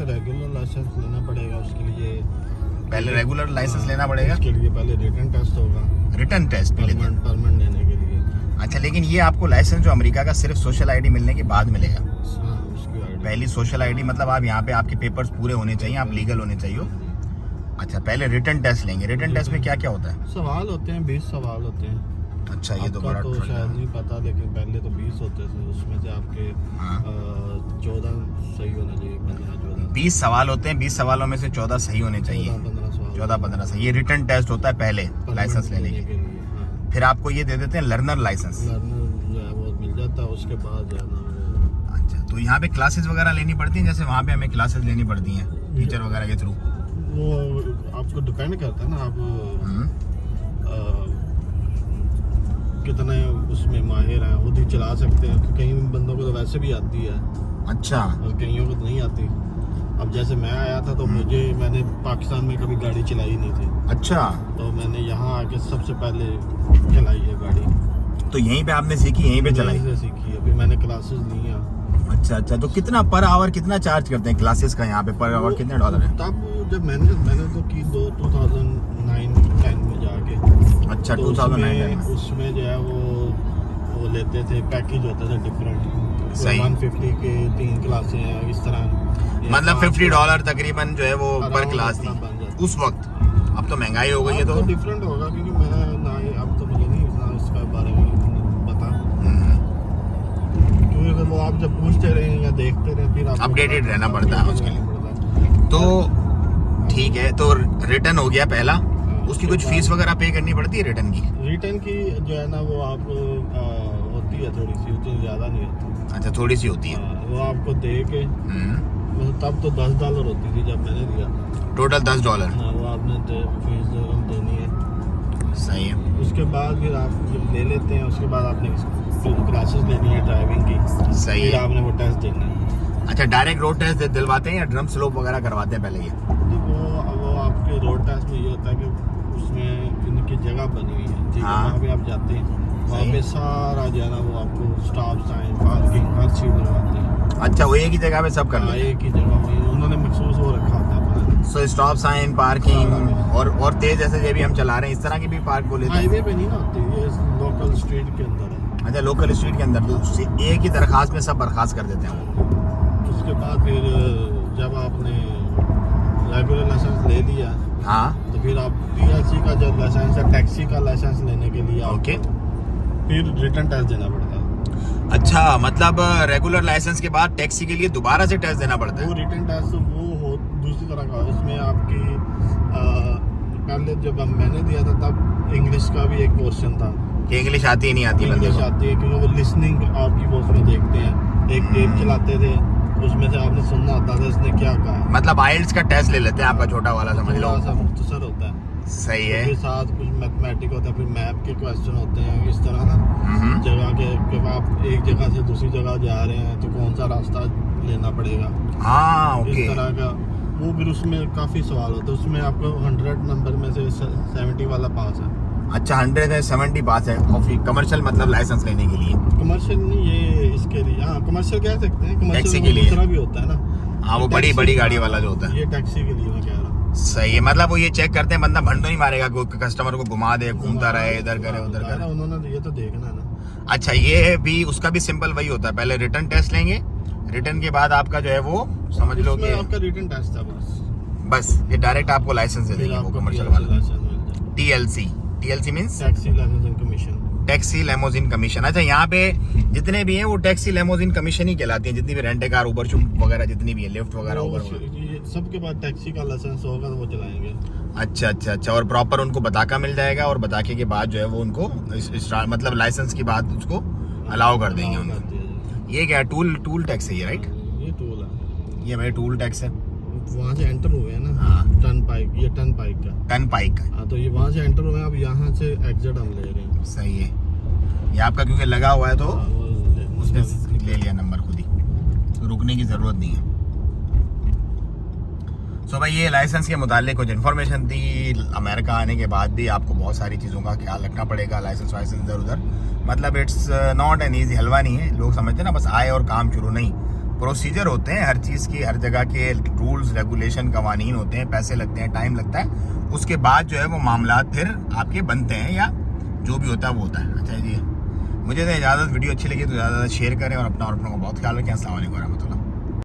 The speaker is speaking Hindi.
रेगुलर लाइसेंस लेना पड़ेगा उसके लिए। पहले रेगुलर लाइसेंस लेना पड़ेगा, उसके लिए पहले रिटन टेस्ट होगा, रिटन टेस्ट पहले। परमानेंट लेने के लिए। अच्छा, लेकिन ये आपको लाइसेंस जो अमेरिका का सिर्फ सोशल आईडी मिलने के बाद मिलेगा। हाँ, उसकी आईडी। पहली सोशल आईडी मतलब आप यहाँ पे आपके पेपर्स पूरे होने चाहिए, आप लीगल होने चाहिए। अच्छा, पहले रिटन टेस्ट लेंगे। रिटन टेस्ट में क्या क्या होता है? सवाल होते हैं, 20 सवाल होते हैं। अच्छा, ये तो बड़ा तो शायद नहीं पता, लेकिन पहले तो 20 होते थे, उसमें से आपके 14 सही होना चाहिए, 15-14। 20 सवाल होते हैं, 20 सवालों में से 14 सही होने चाहिए। 14-15 सही। ये रिटन टेस्ट होता है पहले लाइसेंस लेने के लिए। हाँ। फिर आपको ये दे देते हैं लर्नर लाइसेंस। लर्नर जो है वो मिल जाता है, उसके बाद जो है ना। अच्छा, तो यहाँ पे क्लासेस वगैरह लेनी पड़ती हैं, जैसे वहाँ पे हमें क्लासेस लेनी पड़ती हैं टीचर वगैरह के थ्रू? वो आपको डिपेंड करता है ना, आप कितने उसमें माहिर हैं, खुद ही चला सकते हैं। कई बंदों को तो वैसे भी आती है। अच्छा। और कईयों को तो नहीं आती। अब जैसे मैं आया था तो मैंने पाकिस्तान में कभी गाड़ी चलाई नहीं थी। अच्छा, तो मैंने यहाँ आके सबसे पहले चलाई है गाड़ी। तो यहीं पे आपने सीखी, यहीं पे चलाई? यहीं से सीखी। अभी मैंने क्लासेस ली हैं। अच्छा अच्छा, तो कितना पर आवर कितना चार्ज करते हैं क्लासेस का यहाँ पे? पर आवर कितने डॉलर है? तब जब मैंने तो की 2009-10 में जाके। अच्छा, तो 2009 उसमें जो है वो लेते थे, पैकेज होता था डिफरेंट। सही। 150 के 3 क्लासें हैं इस तरह। मतलब $50 तकरीबन जो है वो पर क्लास थी बन जाती उस वक्त। अब तो महंगाई हो गई है तो डिफरेंट होगा, क्योंकि मैं ना अब तो मुझे नहीं इतना इसका बारे में पता। क्योंकि वो आप जब पूछते रहे या देखते रहे, फिर आप अपडेटेड रहना पड़ता है उसके लिए। तो ठीक है, तो रिटर्न हो गया पहला। उसकी कुछ फीस वगैरह पे करनी पड़ती है रिटर्न की? रिटर्न की जो है ना वो आप होती है थोड़ी सी, उतनी ज्यादा नहीं होती। अच्छा, थोड़ी सी होती है। वो आपको दे के तब तो $10 होती थी जब मैंने दिया। टोटल $10? हाँ, वो आपने फीस देनी है। सही है। उसके बाद फिर आप जब ले लेते हैं, उसके बाद आपने क्लासेस लेनी है ड्राइविंग की। सही फिर है। आपने वो टेस्ट देना है। अच्छा, डायरेक्ट रोड टेस्ट दिलवाते हैं या ड्रम स्लोप वगैरह करवाते हैं पहले? ये वो आपके रोड टेस्ट में ये होता है कि उसमें इनकी जगह बनी हुई है, ठीक है। हाँ। वहाँ पे आप जाते हैं, वहाँ पे सारा जो है ना वो आपको स्टॉप साइन, पार्किंग, हर चीज़ बनवाते हैं। अच्छा, वो एक ही जगह पे सब कर लेते हैं? एक ही जगह वही उन्होंने मखसूस वो रखा होता है। सो स्टॉप साइन, पार्किंग और तेज जैसे ये भी हम चला रहे हैं इस तरह की भी पार्क बोले थे? हाईवे पे नहीं ना होती, ये लोकल स्ट्रीट के अंदर है। अच्छा, लोकल स्ट्रीट के अंदर। तो एक ही दरखास्त में सब बर्खास्त कर देते हैं वो? उसके बाद फिर जब आपने रेगुलर लाइसेंस ले लिया, हाँ, तो फिर आप TLC का जो लाइसेंस है, टैक्सी का लाइसेंस लेने के लिए ओके, फिर रिटर्न टेस्ट देना पड़ता है। अच्छा, मतलब रेगुलर लाइसेंस के बाद टैक्सी के लिए दोबारा से टेस्ट देना पड़ता वो है? रिटर्न टेस्ट वो दूसरी तरह का, उसमें आपकी पहले जब मैंने दिया था तब इंग्लिश का भी एक पोर्शन था कि इंग्लिश आती है नहीं आती बंदे इंग्लिश को? आती है, क्योंकि वो लिसनिंग आपकी वो उसमें देखते हैं। एक टेप चलाते थे, उसमें से आपने सुनना होता था इसने क्या कहा है। मतलब आइल्स का टेस्ट ले लेते हैं आपका छोटा वाला, समझ लो? थोड़ा सा मुख्तसर होता है। सही है। फिर साथ कुछ मैथमेटिक होता है, फिर मैप के क्वेश्चन होते हैं, इस तरह ना जगह के कि आप एक जगह से दूसरी जगह जा रहे हैं तो कौन सा रास्ता लेना पड़ेगा। हाँ, ओके। इस तरह का वो फिर उसमें काफ़ी सवाल होते हैं। उसमें आपको 100 नंबर में से 70 वाला पास है। अच्छा, 170 पास है कमर्शियल मतलब लाइसेंस लेने के लिए? कमर्शियल नहीं, ये इसके लिए। हाँ, कमर्शियल कह सकते हैं। टैक्सी कमर्शियल के लिए दूसरा भी होता है ना। हाँ, वो बड़ी गाड़ी वाला जो होता है। ये टैक्सी के लिए मैं कह रहा हूँ। सही है। मतलब वो ये चेक करते हैं बंदा भंड तो नहीं मारेगा, कस्टमर को घुमा दे, घूमता रहे, इधर करे उधर करे। उन्होंने ये तो देखना है ना। अच्छा, ये भी उसका भी सिंपल वही होता है, पहले रिटर्न टेस्ट लेंगे, रिटर्न के बाद आपका जो है वो समझ लो कि आपका रिटर्न टेस्ट था बस फिर डायरेक्ट आपको लाइसेंस दे देंगे वो कमर्शियल वाला। TLC means taxi licence commission. Taxi limousine commission. अच्छा, यहाँ पे जितने भी हैं वो टैक्सी लेमोजिन कमीशन ही कहलाती हैं, जितनी भी रेंट कार, उबर वगैरह जितनी भी है, लिफ्ट वगैरह उबर सबके बाद टैक्सी का लाइसेंस होगा तो वो चलाएंगे। अच्छा अच्छा अच्छा, और प्रॉपर उनको बताका मिल जाएगा, और बताके के बाद जो है वो उनको मतलब लाइसेंस की बात उसको अलाउ कर देंगे उनको। ये क्या टूल टैक्स है ये, राइट? ये टूल है, ये भाई टूल टैक्स है। वहाँ से एंटर हुए हैं ना। हाँ, टर्न पाइक, ये टर्न पाइक का। टर्न पाइक का। हाँ, तो ये वहाँ से एंटर हुए हैं, अब यहाँ से एग्जिट हम ले रहे हैं। सही है। ये आपका क्योंकि लगा हुआ है तो उसने उसने ले लिया नंबर खुद ही, तो रुकने की जरूरत नहीं है। सो भाई, ये लाइसेंस के मुतालिक कुछ इन्फॉर्मेशन थी। अमेरिका आने के बाद भी आपको बहुत सारी चीज़ों का ख्याल रखना पड़ेगा, लाइसेंस वाइसेंस इधर उधर। मतलब इट्स नॉट एन ईजी, हलवा नहीं है। लोग समझते हैं ना बस आए और काम शुरू, नहीं। प्रोसीजर होते हैं हर चीज़ की, हर जगह के रूल्स रेगुलेशन कवानीन होते हैं, पैसे लगते हैं, टाइम लगता है, उसके बाद जो है वो मामलात फिर आपके बनते हैं या जो भी होता है वो होता है। अच्छा जी, मुझे तो इजाज़त, वीडियो अच्छी लगी तो ज़्यादा शेयर करें और अपना और अपनों का बहुत ख्याल रखें। अस्सलाम वालेकुम रहमतुल्लाह।